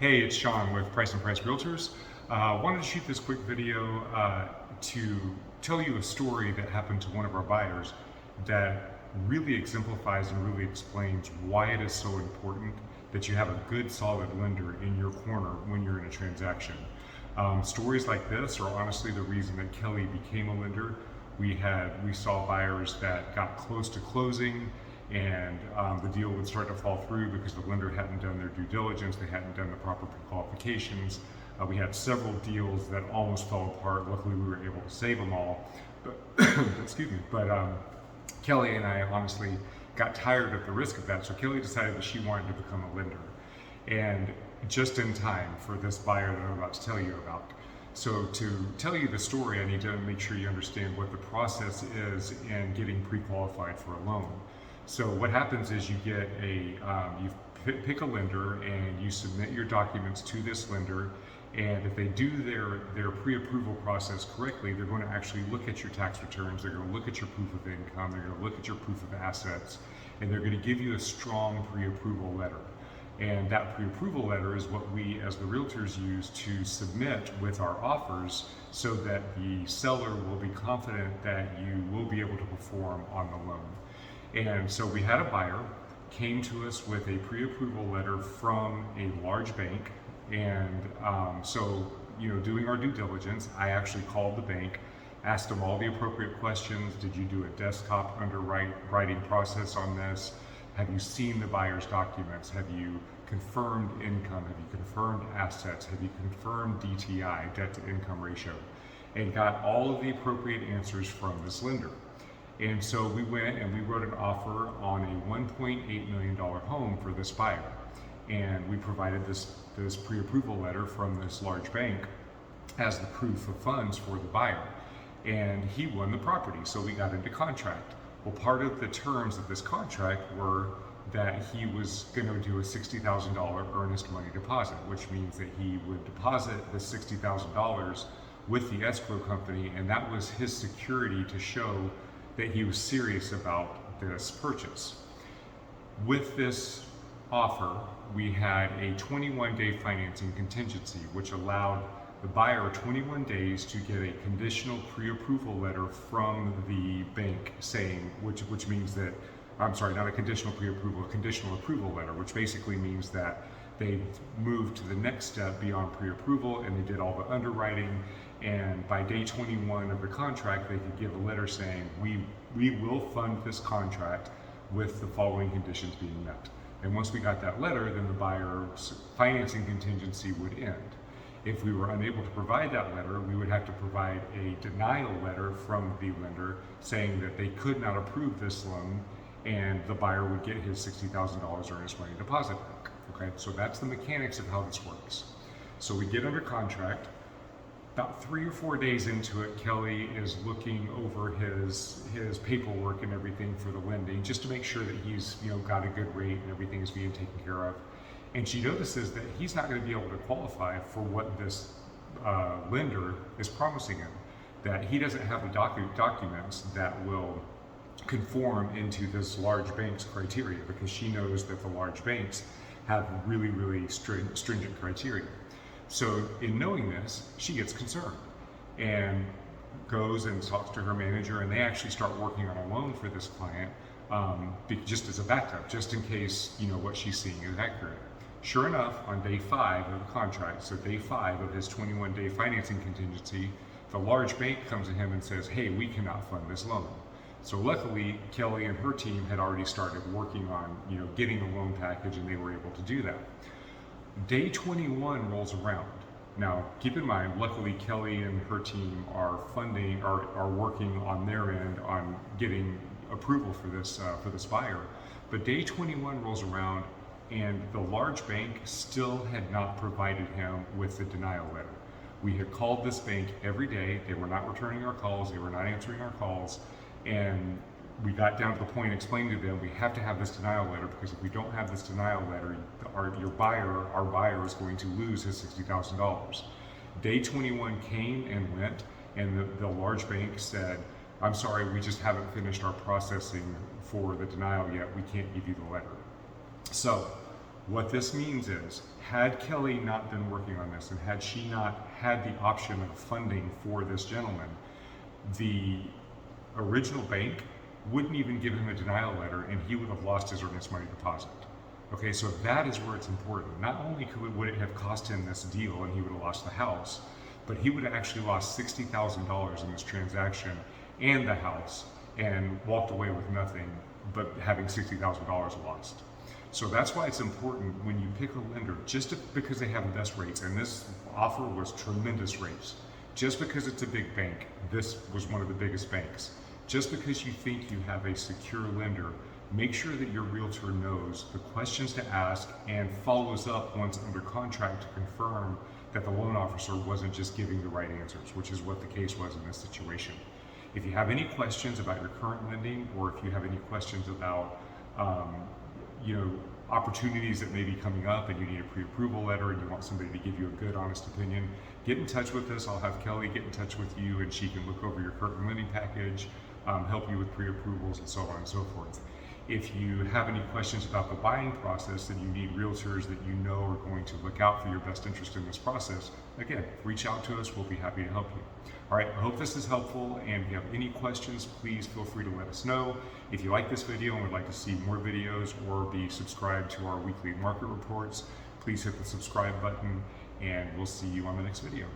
Hey, it's Sean with Price and Price Realtors. Wanted to shoot this quick video to tell you a story that happened to one of our buyers that really exemplifies and really explains why it is so important that you have a good, solid lender in your corner when you're in a transaction. Stories like this are honestly the reason that Kelly became a lender. We saw buyers that got close to closing and the deal would start to fall through because the lender hadn't done their due diligence, they hadn't done the proper pre-qualifications. We had several deals that almost fell apart. Luckily, we were able to save them all. But excuse me. But Kelly and I honestly got tired of the risk of that, so Kelly decided that she wanted to become a lender, and just in time for this buyer that I'm about to tell you about. So to tell you the story, I need to make sure you understand what the process is in getting pre-qualified for a loan. So what happens is you get you pick a lender and you submit your documents to this lender, and if they do their pre-approval process correctly, they're going to actually look at your tax returns, they're going to look at your proof of income, they're going to look at your proof of assets, and they're going to give you a strong pre-approval letter. And that pre-approval letter is what we as the realtors use to submit with our offers so that the seller will be confident that you will be able to perform on the loan. And so we had a buyer came to us with a pre-approval letter from a large bank, and doing our due diligence, I actually called the bank, asked them all the appropriate questions. Did you do a desktop underwriting process on this? Have you seen the buyer's documents? Have you confirmed income? Have you confirmed assets? Have you confirmed DTI, debt to income ratio? And got all of the appropriate answers from this lender. And so we went and we wrote an offer on a $1.8 million home for this buyer. And we provided this pre-approval letter from this large bank as the proof of funds for the buyer. And he won the property, so we got into contract. Well, part of the terms of this contract were that he was going to do a $60,000 earnest money deposit, which means that he would deposit the $60,000 with the escrow company, and that was his security to show that he was serious about this purchase. With this offer, we had a 21-day financing contingency, which allowed the buyer 21 days to get a conditional pre-approval letter from the bank saying, which means that, I'm sorry, not a conditional pre-approval, a conditional approval letter, which basically means that they moved to the next step beyond pre-approval and they did all the underwriting, and by day 21 of the contract they could give a letter saying we will fund this contract with the following conditions being met. And once we got that letter, then the buyer's financing contingency would end. If we were unable to provide that letter, we would have to provide a denial letter from the lender saying that they could not approve this loan, and the buyer would get his $60,000 earnest money deposit back. Okay, so that's the mechanics of how this works. So we get under contract. About 3 or 4 days into it, Kelly is looking over his paperwork and everything for the lending, just to make sure that he's got a good rate and everything is being taken care of. And she notices that he's not going to be able to qualify for what this lender is promising him. That he doesn't have the documents that will conform into this large bank's criteria, because she knows that the large banks have really, really stringent criteria. So in knowing this, she gets concerned and goes and talks to her manager, and they actually start working on a loan for this client, just as a backup, just in case what she's seeing is accurate. Sure enough, on day 5 of the contract, so day 5 of his 21-day financing contingency, the large bank comes to him and says, hey, we cannot fund this loan. So luckily, Kelly and her team had already started working on getting a loan package, and they were able to do that. Day 21 rolls around. Now, keep in mind, luckily Kelly and her team are working on their end on getting approval for this buyer. But day 21 rolls around, and the large bank still had not provided him with the denial letter. We had called this bank every day. They were not returning our calls. They were not answering our calls. And we got down to the point explaining to them, we have to have this denial letter, because if we don't have this denial letter, our buyer is going to lose his $60,000. Day 21 came and went, and the large bank said, I'm sorry, we just haven't finished our processing for the denial yet. We can't give you the letter. So What this means is, had Kelly not been working on this and had she not had the option of funding for this gentleman, the original bank wouldn't even give him a denial letter and he would have lost his earnest money deposit. Okay, so that is where it's important. Not only would it have cost him this deal and he would have lost the house, but he would have actually lost $60,000 in this transaction and the house and walked away with nothing but having $60,000 lost. So that's why it's important when you pick a lender, because they have the best rates, and this offer was tremendous rates. Just because it's a big bank, this was one of the biggest banks. Just because you think you have a secure lender, make sure that your realtor knows the questions to ask and follows up once under contract to confirm that the loan officer wasn't just giving the right answers, which is what the case was in this situation. If you have any questions about your current lending, or if you have any questions about opportunities that may be coming up and you need a pre-approval letter and you want somebody to give you a good, honest opinion, get in touch with us. I'll have Kelly get in touch with you and she can look over your current lending package, help you with pre-approvals and so on and so forth. If you have any questions about the buying process, then you need realtors that you know are going to look out for your best interest in this process, again, reach out to us. We'll be happy to help you. All right, I hope this is helpful, and if you have any questions, please feel free to let us know. If you like this video and would like to see more videos or be subscribed to our weekly market reports, please hit the subscribe button, and we'll see you on the next video.